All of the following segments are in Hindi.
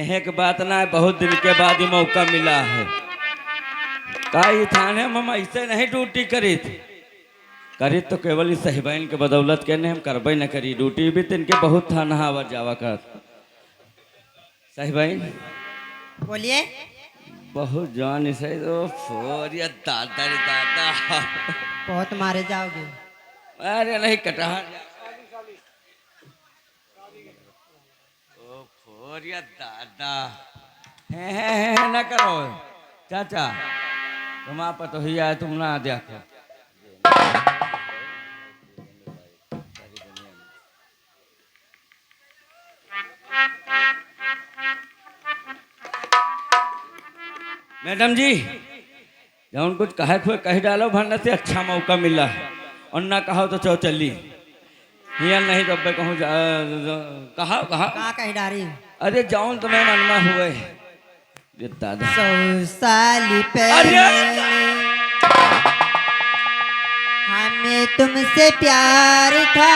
है कि बात ना है, बहुत दिन के बाद ही मौका मिला है। का ये थाने में हम ऐसे नहीं ड्यूटी करी थी, करी तो केवल इस साहिबाइन के बदौलत के हम करबे न करी। ड्यूटी भी तो इनके बहुत था नहा आवर जावा कर। साहिबाइन बोलिए। बहुत जान इसे तो फोरिया दादा रे दादा। बहुत मारे जाओगे। अरे नहीं कटा फोरिया दादा है ना करो चाचा, तुम आप तो ही आए, तुम ना देखो। मैडम जी जौन कुछ कहे खुए कह डालो, भरने से अच्छा मौका मिला है, और ना कहो तो चो चली हिया नहीं तो अब कहूँ कहा कहाँ कही डारी? अरे जौन तुम्हें मनमा हुए ये दादा। 100 साल पहले हमें तुमसे प्यार था,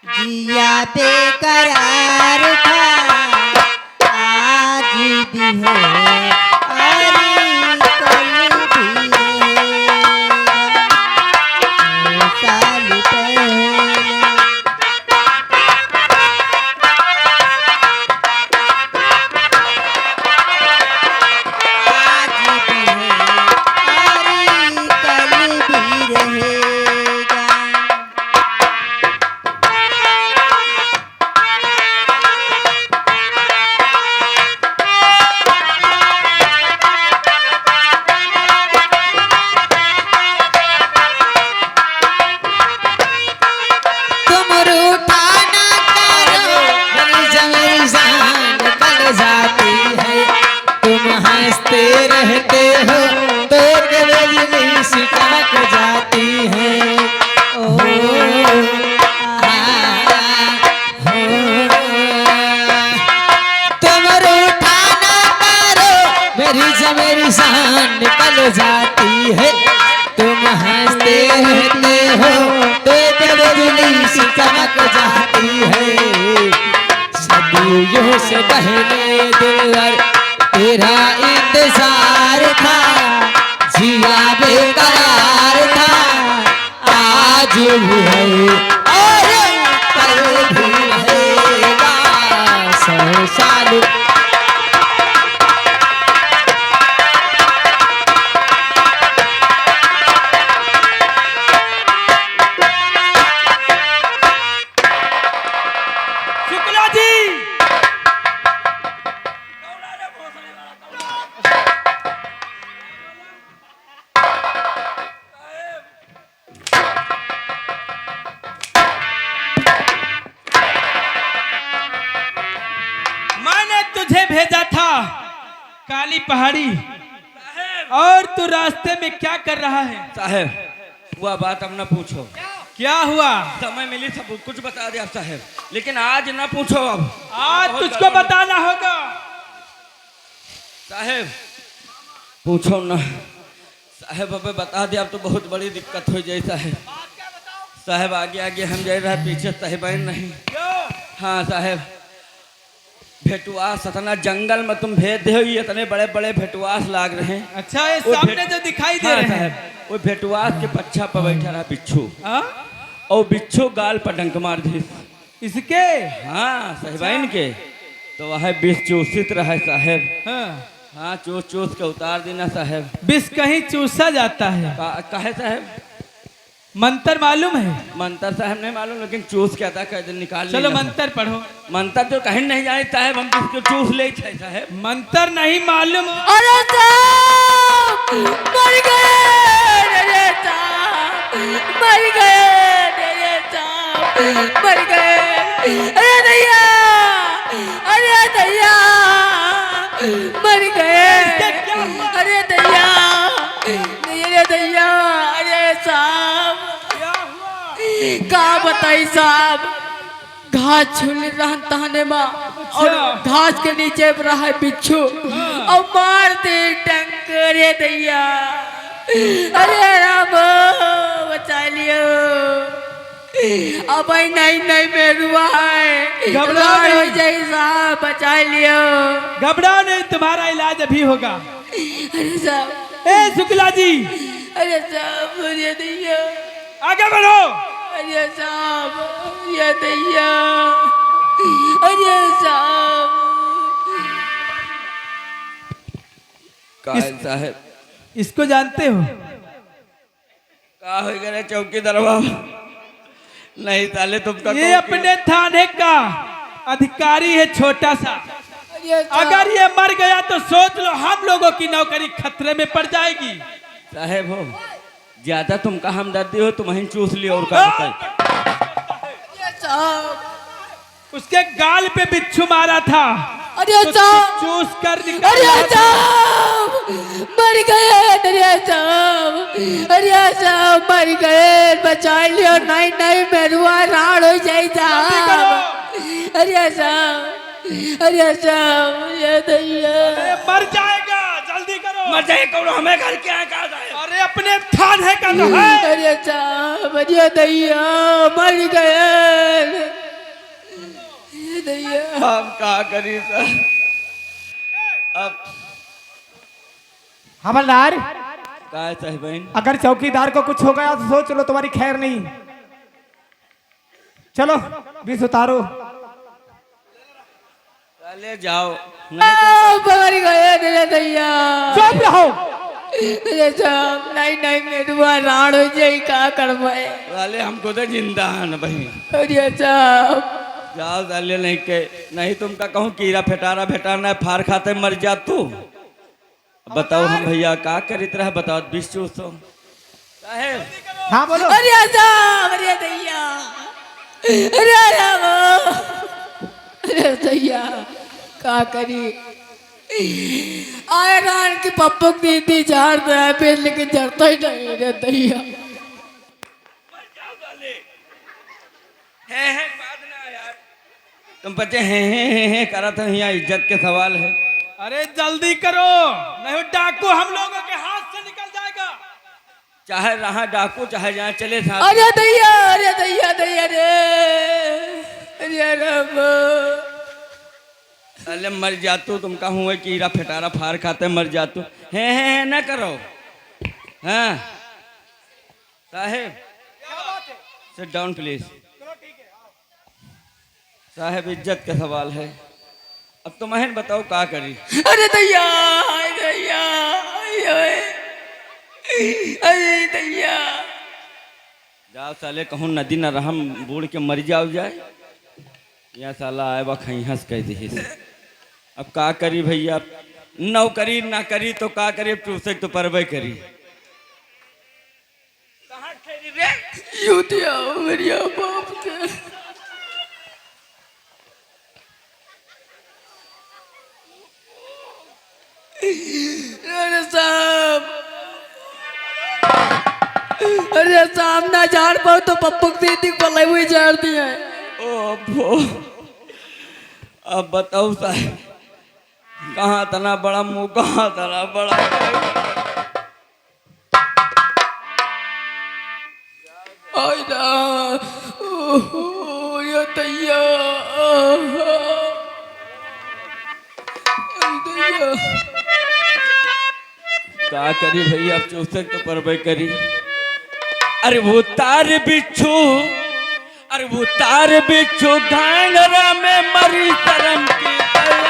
जिया बेकरार था, आज भी है अरे कल भी रहेगा। 100 साल पहले रहते हो तो बिजली सिटक जाती है। ओ तुम रूठाना करो, मेरी जान निकल जाती है। तुम हंसते रहते हो तो बिजली सिटक जाती है। सदियों से पहले दिल तेरा इंतजार था, जिया बेकरार था, आज भी है और कल भी रहेगा। 100 साल शुक्ला जी तुझे भेजा था काली पहाड़ी, और तू रास्ते में क्या कर रहा है? साहब वह बात अब न पूछो। क्या हुआ? समय मिली सब कुछ बता दिया साहब, लेकिन आज न पूछो। अब आज तुझको बताना होगा। साहब पूछो न साहब, अब बता दिया अब तो बहुत बड़ी दिक्कत हो जाए साहब। साहब आगे आगे हम जा रहे, पीछे साहिबाइन नहीं। हाँ साहब, भेटुआस इतना जंगल में तुम भेज दे, ये इतने बड़े बड़े भेटुआस लाग रहे हैं। अच्छा, ये सामने जो दिखाई दे रहे हैं, वो भेटुआस के पच्छा पर बैठा रहा बिच्छू, और बिच्छू गाल पर डंक मार दी इसके। हाँ साहिबाइन के, तो वह विष चूसित रहा साहब। हाँ चूस चूस के उतार देना साहब। विष कहीं चूसा जाता है? कहे साहब मंत्र मालूम है? मंत्र साहब नहीं मालूम, लेकिन चूस के अदा कर निकाल। चलो मंत्र पढ़ो। मंत्र तो कहीं नहीं जाने साहब, हम किसको चूस ले साहब। मंत्र नहीं मालूम? अरे साहब मर गए, अरे साहब मर गए, अरे साहब मर गए, अरे दैया, अरे दैया मर गए, अरे दैया, अरे दैया, अरे साहब का बताई साहब, घास छुल रहन तहने माँ, और घास के नीचे रहा है बिच्छू, और मार दे डंक, अरे दैया, अरे राम बचा लियो। अब नहीं नहीं मेरुआ है, घबराओ राड़ हो नहीं। जाए साहब, बचा लियो। घबराओ नहीं, तुम्हारा इलाज अभी होगा। अरे साहब, ए शुक्ला जी, अरे साहब, ये दैया, आगे बढ़ो। अरे साहब, ये दैया, अरे साहब। कायल साहब इसको जानते हो? का हो गया चौकीदार बाबू? नहीं साले तुमका ये अपने थाने का अधिकारी है, छोटा सा। अरे साहब, अगर ये मर गया तो सोच लो हम लोगों की नौकरी खतरे में पड़ जाएगी। साहेब हो ज्यादा तुमका हमदर्दी हो, तुम चूस लियो और का बताई। अरे साहब, उसके गाल पे बिच्छू मारा था, अरे तो साहब, चूस कर अरे निकाला था। साहब, मर गए। अरे साहब, अरे साहब, मर गए, बचा लियो। नहीं नहीं मेरुआ राड़ हो जाए साहब। अरे साहब, अरे साहब, ये दैया, अरे मर जाएगा, जल्दी करो। मर जाए कौन, हमें घर के यहाँ कहा जाए? अरे अपने थाने का तो है। अरे साहब, अरे दैया, मर गए। ये दैया, हम क्या करी सर? अब हवलदार, का है साहिबाइन? अगर चौकीदार को कुछ हो गया तो सोच लो तुम्हारी खैर नहीं। चलो बीस उतारो। चले जाओ, नहीं तो मर गए। अरे दैया, चुप रहो। अरे साहब, नहीं नहीं मेरुआ राड़ हो जाए, क्या करवाए? साले हमको तो जिंदा है ना भाई। अरे साहब, जाओ साले, नहीं के नहीं तुमका कहूँ कीड़ा फेटारा भेटाना फार खाते मर जा तू। बताओ हम भैया का करित रहे, बताओ 20-200 साहेब। हाँ बोलो। अरे साहब, अरे दैया, अरे राम, अरे दैया, क्या करी? आए रान की पप्पू की दीदी झाड़ दे पे, लेकिन झड़ता ही नहीं। रे दैया, है बात ना यार, तुम बच्चे हैं करा था, यहाँ इज्जत के सवाल है। अरे जल्दी करो, नहीं डाकू हम लोगों के हाथ से निकल जाएगा। चाहे रहा डाकू चाहे जहाँ चले साहब। अरे दैया, अरे दैया, दैया रे, अरे राम, अरे मर जातू, तुम कहूँ कीड़ा फेटारा फार खाते मर जातू। हैं न करो। हाँ साहेब, सिट डाउन प्लीज। साहेब इज्जत का सवाल है, अब तुम्हें बताओ का करी? अरे दैया, अरे दैया, अरे दैया, जाओ साले कहूँ नदी न रहम बूढ़ के मर जाओ जाए, यहाँ साला आए बा खई हंस कह दी। अब का करी भैया, नौकरी ना करी तो का करी, अब चूसे तो परवे करी। कहाँ ठहरी रे? यूतिया मेरिया बाप के। अरे साहब, अरे साहब, ना झाड़ पाओ तो पप्पू की दीदी को ले हुई झाड़ दिया है। ओ भो, अब बताओ साहब, कहाँ तना बड़ा मुंह, कहाँ तना बड़ा। आई ना, ओहो, ये दैया, आई दैया, का करी भैया, अब चूसे तो परवे करी। अरे वो तार बिच्छू, अरे वो तार बिच्छू घांगरा में मरी शर्म की दया।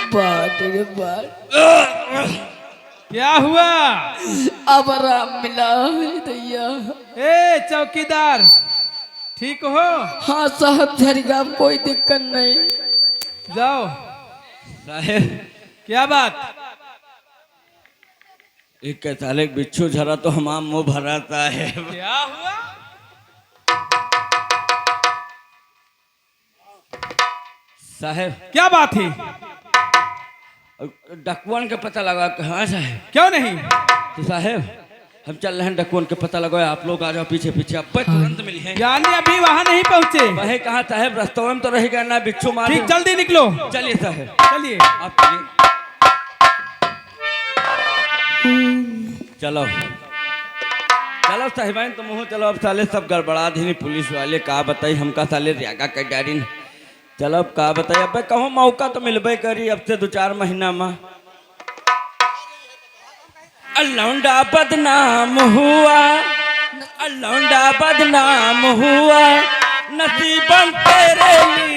बात रे बात, क्या हुआ? अब आराम मिला है दैया। ए चौकीदार, ठीक हो? हाँ साहब, झरिगा कोई दिक्कत नहीं। जाओ साहेब क्या बात? एक के साले बिच्छू झरा तो हमाम मुंह भराता है। क्या हुआ? साहेब क्या बात है? डकुअन का पता लगा कहाँ साहेब? क्यों नहीं? तो साहेब हम चल रहे हैं डकुअन के पता लगाए, आप लोग आ जाओ पीछे पीछे, अब तुरंत मिली है। यानी अभी वहाँ नहीं पहुँचे? वही कहाँ साहेब, रास्तों में तो रहेगा ना बिच्छू मार। ठीक, जल्दी निकलो। चलिए साहेब, चलिए। आप चलिए। चलो चलो साहिबाइन तुम हो, चलो अब साले सब गड़बड़ा दी पुलिस वाले, का बताई हमका साले रियागा का गाड़ी न। चलो अब का बताई, अब कहूँ मौका तो मिलबे करी अब से 2-4 महीना में। लौंडा बदनाम हुआ, लौंडा बदनाम हुआ, नसीबन तेरे लिए